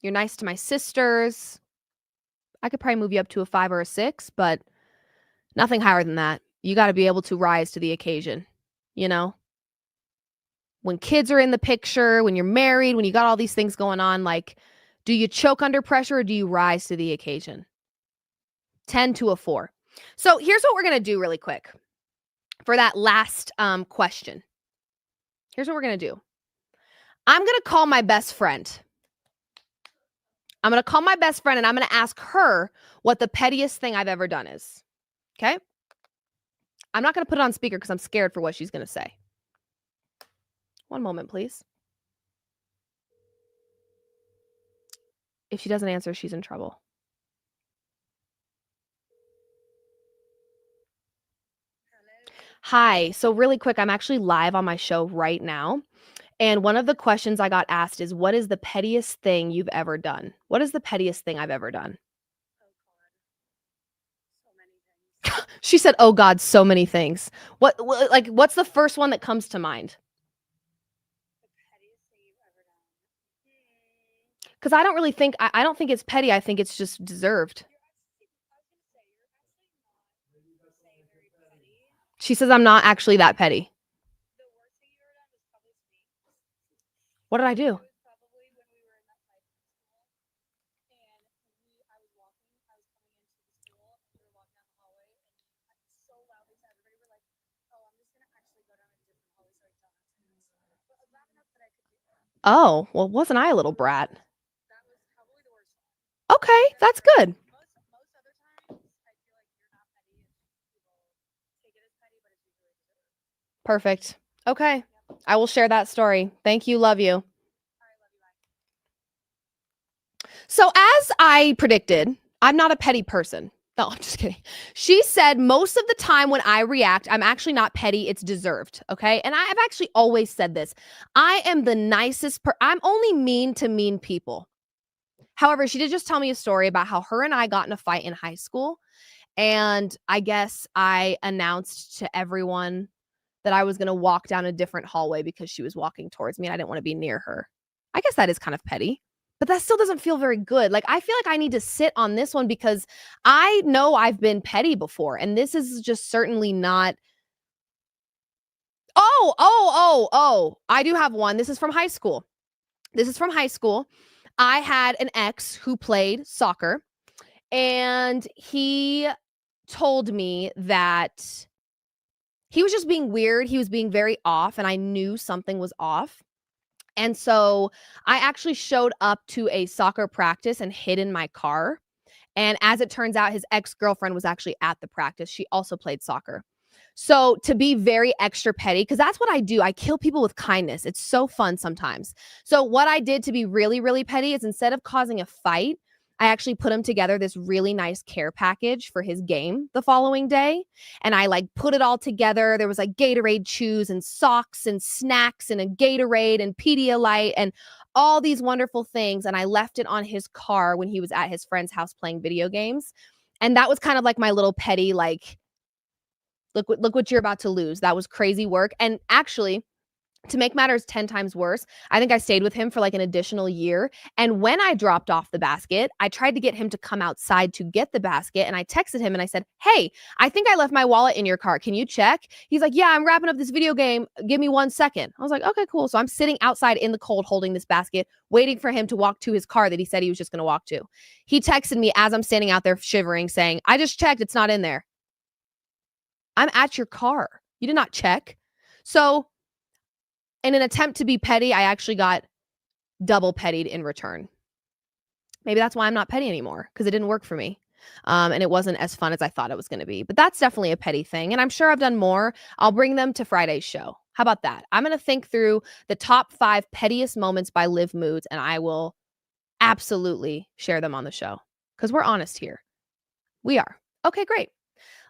S1: you're nice to my sisters, I could probably move you up to a 5 or a 6, but nothing higher than that. You got to be able to rise to the occasion, you know? When kids are in the picture, when you're married, when you got all these things going on, like, do you choke under pressure or do you rise to the occasion? 10 to a 4. So here's what we're going to do really quick for that last question. Here's what we're going to do. I'm going to call my best friend. I'm going to call my best friend and I'm going to ask her what the pettiest thing I've ever done is. Okay? I'm not going to put it on speaker because I'm scared for what she's going to say. One moment, please. If she doesn't answer, she's in trouble. Hi. So really quick, I'm actually live on my show right now. And one of the questions I got asked is, what is the pettiest thing you've ever done? What is the pettiest thing I've ever done? She said, oh God, so many things. What's the first one that comes to mind? Because I don't really think, I don't think it's petty. I think it's just deserved. She says I'm not actually that petty. What did I do? Oh, well, wasn't I a little brat? Okay, that's good. Perfect. Okay. I will share that story. Thank you. Love you. So as I predicted, I'm not a petty person. No, I'm just kidding. She said most of the time when I react, I'm actually not petty. It's deserved. Okay. And I've actually always said this. I am the nicest I'm only mean to mean people. However, she did just tell me a story about how her and I got in a fight in high school. And I guess I announced to everyone that I was going to walk down a different hallway because she was walking towards me and I didn't want to be near her. I guess that is kind of petty, but that still doesn't feel very good. Like, I feel like I need to sit on this one because I know I've been petty before. And this is just certainly not. Oh, I do have one. This is from high school. I had an ex who played soccer and he told me that he was just being weird. He was being very off and I knew something was off. And so I actually showed up to a soccer practice and hid in my car. And as it turns out, his ex-girlfriend was actually at the practice. She also played soccer. So to be very extra petty, because that's what I do. I kill people with kindness. It's so fun sometimes. So what I did to be really, really petty is instead of causing a fight, I actually put him together this really nice care package for his game the following day. And I put it all together. There was Gatorade chews and socks and snacks and a Gatorade and Pedialyte and all these wonderful things. And I left it on his car when he was at his friend's house playing video games. And that was kind of my little petty, look what you're about to lose. That was crazy work. And actually, To make matters 10 times worse, I think I stayed with him for like an additional year. And when I dropped off the basket, I tried to get him to come outside to get the basket. And I texted him and I said, hey, I think I left my wallet in your car. Can you check? He's like, yeah, I'm wrapping up this video game. Give me 1 second. I was like, okay, cool. So I'm sitting outside in the cold holding this basket, waiting for him to walk to his car that he said he was just going to walk to. He texted me as I'm standing out there shivering saying, I just checked. It's not in there. I'm at your car. You did not check. So in an attempt to be petty, I actually got double pettied in return. Maybe that's why I'm not petty anymore, because it didn't work for me. And it wasn't as fun as I thought it was going to be. But that's definitely a petty thing. And I'm sure I've done more. I'll bring them to Friday's show. How about that? I'm going to think through the top 5 pettiest moments by Liv Moods, and I will absolutely share them on the show, because we're honest here. We are. Okay, great.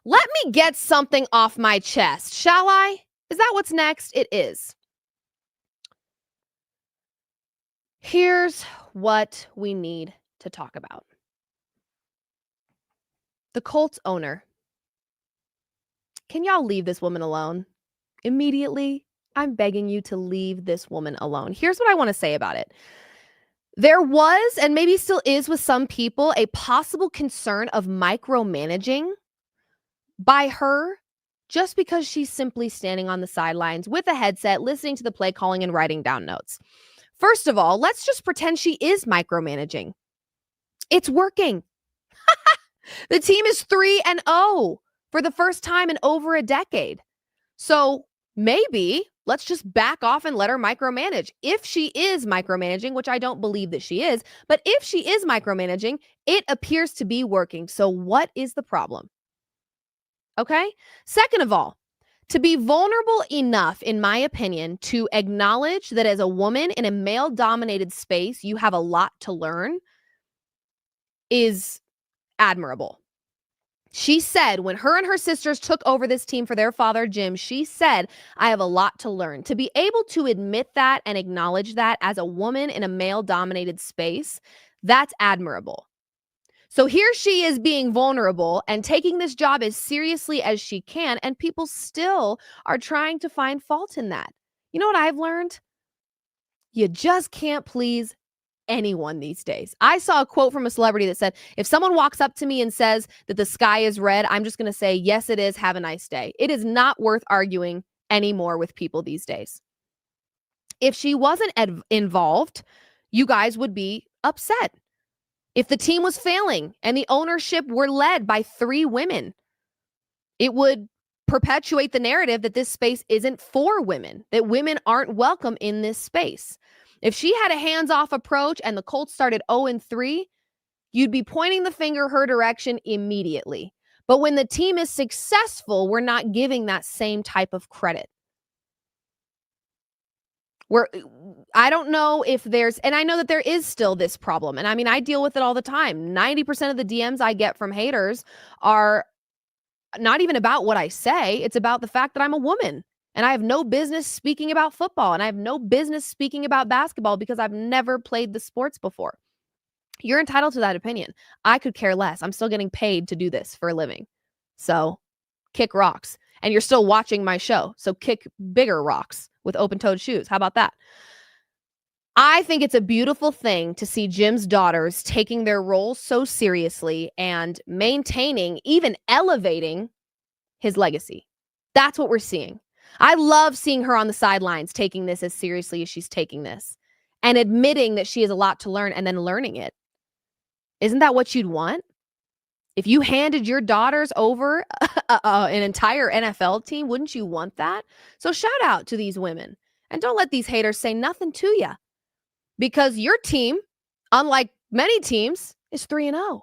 S1: Let me get something off my chest, shall I? Is that what's next? It is. Here's what we need to talk about. The Colts owner. Can y'all leave this woman alone? Immediately, I'm begging you to leave this woman alone. Here's what I want to say about it. There was, and maybe still is with some people, a possible concern of micromanaging by her just because she's simply standing on the sidelines with a headset, listening to the play calling and writing down notes. First of all, let's just pretend she is micromanaging. It's working. The team is 3-0 for the first time in over a decade. So maybe let's just back off and let her micromanage. If she is micromanaging, which I don't believe that she is, but if she is micromanaging, it appears to be working. So what is the problem? Okay. Second of all, to be vulnerable enough, in my opinion, to acknowledge that as a woman in a male-dominated space, you have a lot to learn is admirable. She said when her and her sisters took over this team for their father, Jim, she said, I have a lot to learn. To be able to admit that and acknowledge that as a woman in a male-dominated space, that's admirable. So here she is being vulnerable and taking this job as seriously as she can, and people still are trying to find fault in that. You know what I've learned? You just can't please anyone these days. I saw a quote from a celebrity that said, if someone walks up to me and says that the sky is red, I'm just going to say, yes, it is. Have a nice day. It is not worth arguing anymore with people these days. If she wasn't involved, you guys would be upset. If the team was failing and the ownership were led by 3 women, it would perpetuate the narrative that this space isn't for women, that women aren't welcome in this space. If she had a hands-off approach and the Colts started 0-3, you'd be pointing the finger her direction immediately. But when the team is successful, we're not giving that same type of credit. I don't know if there's, and I know that there is still this problem. And I mean, I deal with it all the time. 90% of the DMs I get from haters are not even about what I say. It's about the fact that I'm a woman and I have no business speaking about football and I have no business speaking about basketball because I've never played the sports before. You're entitled to that opinion. I could care less. I'm still getting paid to do this for a living. So kick rocks. And you're still watching my show. So kick bigger rocks with open-toed shoes. How about that? I think it's a beautiful thing to see Jim's daughters taking their roles so seriously and maintaining, even elevating his legacy. That's what we're seeing. I love seeing her on the sidelines taking this as seriously as she's taking this and admitting that she has a lot to learn and then learning it. Isn't that what you'd want? If you handed your daughters over an entire NFL team, wouldn't you want that? So shout out to these women. And don't let these haters say nothing to you. Because your team, unlike many teams, is 3-0.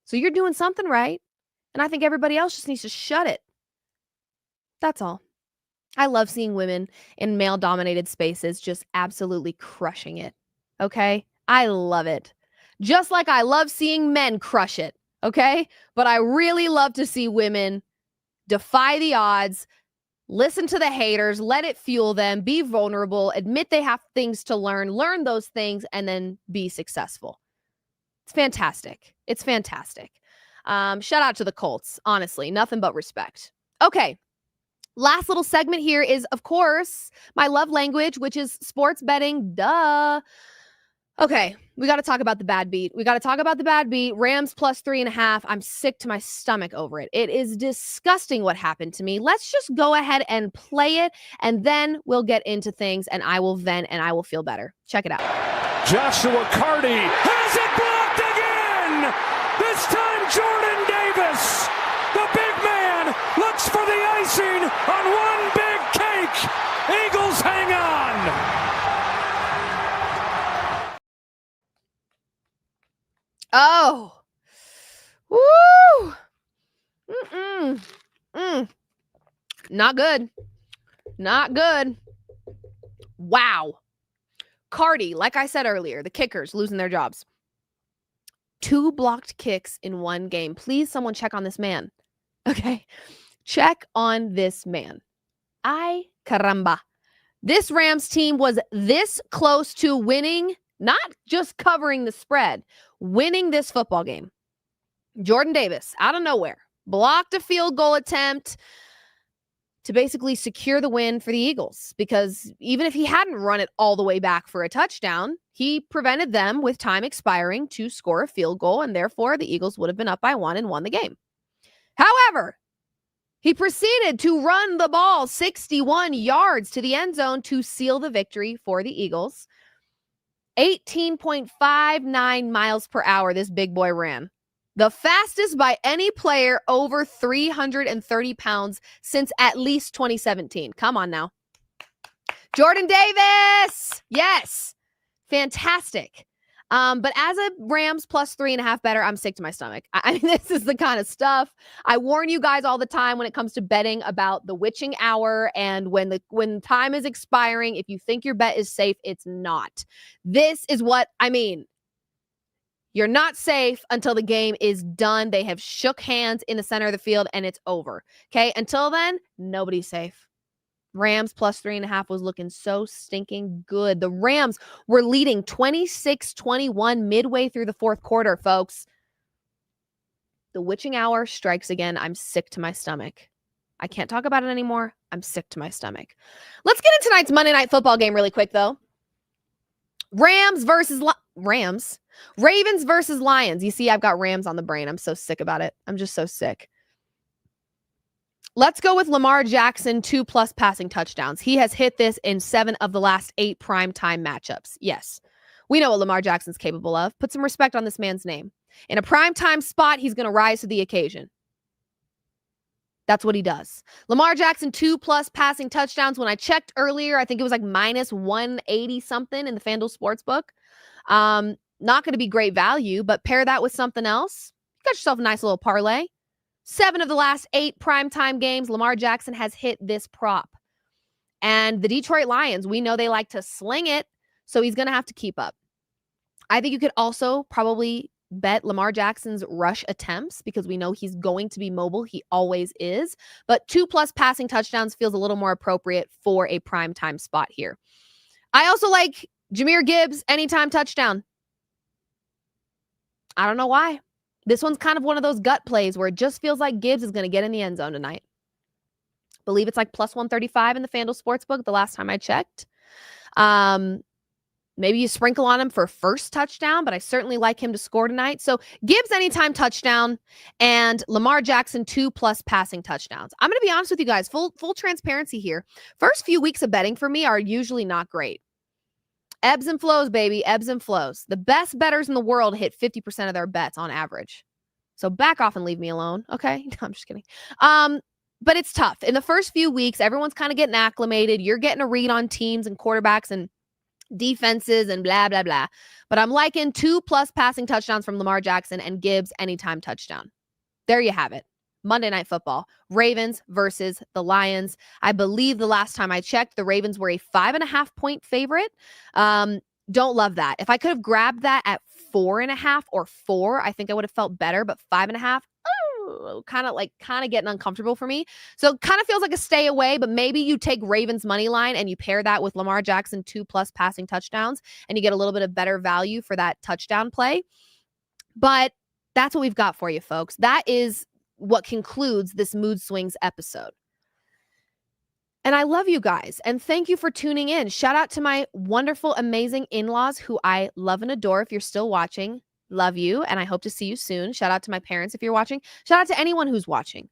S1: So you're doing something right. And I think everybody else just needs to shut it. That's all. I love seeing women in male-dominated spaces just absolutely crushing it. Okay? I love it. Just like I love seeing men crush it. Okay? But I really love to see women defy the odds, listen to the haters, let it fuel them, be vulnerable, admit they have things to learn those things, and then be successful. It's fantastic. It's fantastic. Shout out to the Colts. Honestly, nothing but respect. Okay. Last little segment here is, of course, my love language, which is sports betting. Duh. Okay, we got to talk about the bad beat. Rams plus 3.5. I'm sick to my stomach over it. It is disgusting what happened to me. Let's just go ahead and play it, and then we'll get into things, and I will vent, and I will feel better. Check it out.
S4: Joshua Carty has it blocked again. This time Jordan Davis, the big man, looks for the icing on one big cake. Eagles hang on.
S1: Oh. Woo. Not good. Not good. Wow. Carty, like I said earlier, the kickers losing their jobs. 2 blocked kicks in one game. Please, someone check on this man. Okay. Check on this man. Ay, caramba. This Rams team was this close to winning, not just covering the spread, winning this football game. Jordan Davis, out of nowhere, blocked a field goal attempt to basically secure the win for the Eagles, because even if he hadn't run it all the way back for a touchdown, he prevented them with time expiring to score a field goal, and therefore the Eagles would have been up by 1 and won the game. However, he proceeded to run the ball 61 yards to the end zone to seal the victory for the Eagles. 18.59 miles per hour this big boy ran. The fastest by any player over 330 pounds since at least 2017. Come on now. Jordan Davis. Yes. Fantastic. But as a Rams plus 3.5 better, I'm sick to my stomach. I mean, this is the kind of stuff I warn you guys all the time when it comes to betting about the witching hour, and when time is expiring, if you think your bet is safe, it's not. This is what I mean. You're not safe until the game is done. They have shook hands in the center of the field and it's over. Okay. Until then, nobody's safe. Rams plus 3.5 was looking so stinking good. The Rams were leading 26-21 midway through the fourth quarter, folks. The witching hour strikes again. I'm sick to my stomach. I can't talk about it anymore. I'm sick to my stomach. Let's get into tonight's Monday Night Football game really quick, though. Ravens versus Lions. You see, I've got Rams on the brain. I'm so sick about it. I'm just so sick. Let's go with Lamar Jackson, 2+ passing touchdowns. He has hit this in 7 of the last 8 primetime matchups. Yes, we know what Lamar Jackson's capable of. Put some respect on this man's name. In a primetime spot, he's going to rise to the occasion. That's what he does. Lamar Jackson, 2+ passing touchdowns. When I checked earlier, I think it was like minus 180 something in the FanDuel Sportsbook. Not going to be great value, but pair that with something else. You got yourself a nice little parlay. 7 of the last 8 primetime games, Lamar Jackson has hit this prop. And the Detroit Lions, we know they like to sling it, so he's going to have to keep up. I think you could also probably bet Lamar Jackson's rush attempts, because we know he's going to be mobile. He always is. But 2+ passing touchdowns feels a little more appropriate for a primetime spot here. I also like Jahmyr Gibbs anytime touchdown. I don't know why. This one's kind of one of those gut plays where it just feels like Gibbs is going to get in the end zone tonight. Believe it's like plus 135 in the FanDuel Sportsbook the last time I checked. Maybe you sprinkle on him for first touchdown, but I certainly like him to score tonight. So Gibbs anytime touchdown and Lamar Jackson 2+ passing touchdowns. I'm going to be honest with you guys, full transparency here. First few weeks of betting for me are usually not great. Ebbs and flows, baby. Ebbs and flows. The best bettors in the world hit 50% of their bets on average. So back off and leave me alone. Okay. No, I'm just kidding. But it's tough. In the first few weeks, everyone's kind of getting acclimated. You're getting a read on teams and quarterbacks and defenses and blah, blah, blah. But I'm liking 2+ passing touchdowns from Lamar Jackson and Gibbs anytime touchdown. There you have it. Monday Night Football. Ravens versus the Lions. I believe the last time I checked, the Ravens were a 5.5-point favorite. Don't love that. If I could have grabbed that at 4.5 or 4, I think I would have felt better. But 5.5, kind of getting uncomfortable for me. So kind of feels like a stay away. But maybe you take Ravens money line and you pair that with Lamar Jackson 2+ passing touchdowns, and you get a little bit of better value for that touchdown play. But that's what we've got for you, folks. That is what concludes this Mood Swings episode. And I love you guys. And thank you for tuning in. Shout out to my wonderful, amazing in-laws who I love and adore. If you're still watching, love you. And I hope to see you soon. Shout out to my parents if you're watching. Shout out to anyone who's watching.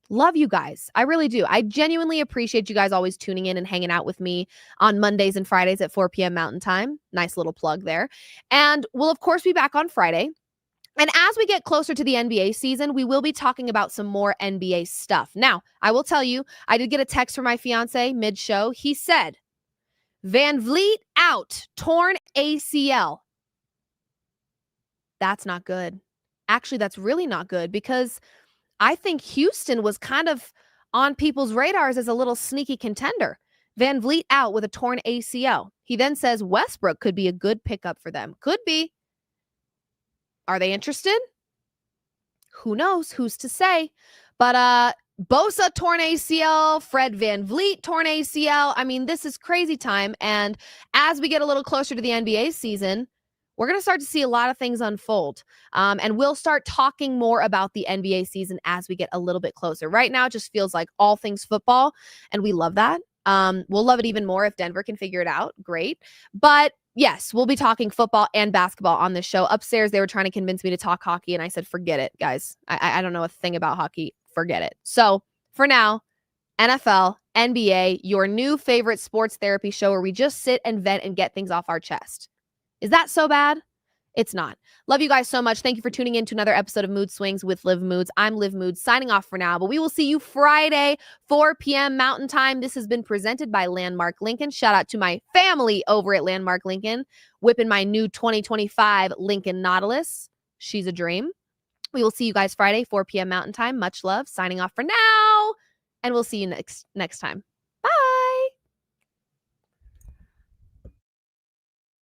S1: Love you guys. I really do. I genuinely appreciate you guys always tuning in and hanging out with me on Mondays and Fridays at 4 p.m. Mountain Time. Nice little plug there. And we'll, of course, be back on Friday. And as we get closer to the NBA season, we will be talking about some more NBA stuff. Now, I will tell you, I did get a text from my fiance mid-show. He said, Van Vliet out, torn ACL. That's not good. Actually, that's really not good because I think Houston was kind of on people's radars as a little sneaky contender. Van Vliet out with a torn ACL. He then says Westbrook could be a good pickup for them. Could be. Are they interested? Who knows? Who's to say? But Bosa torn ACL, Fred Van Vliet torn ACL. I mean, this is crazy time. And as we get a little closer to the NBA season, we're going to start to see a lot of things unfold. And we'll start talking more about the NBA season as we get a little bit closer. Right now, it just feels like all things football, and we love that. We'll love it even more if Denver can figure it out. Great. But yes, we'll be talking football and basketball on this show. Upstairs, they were trying to convince me to talk hockey, and I said, forget it, guys. I don't know a thing about hockey. Forget it. So for now, NFL, NBA, your new favorite sports therapy show where we just sit and vent and get things off our chest. Is that so bad? It's not. Love you guys so much. Thank you for tuning in to another episode of Mood Swings with Liv Moods. I'm Liv Moods signing off for now, but we will see you Friday, 4 p.m. Mountain Time. This has been presented by Landmark Lincoln. Shout out to my family over at Landmark Lincoln, whipping my new 2025 Lincoln Nautilus. She's a dream. We will see you guys Friday, 4 p.m. Mountain Time. Much love. Signing off for now, and we'll see you next time.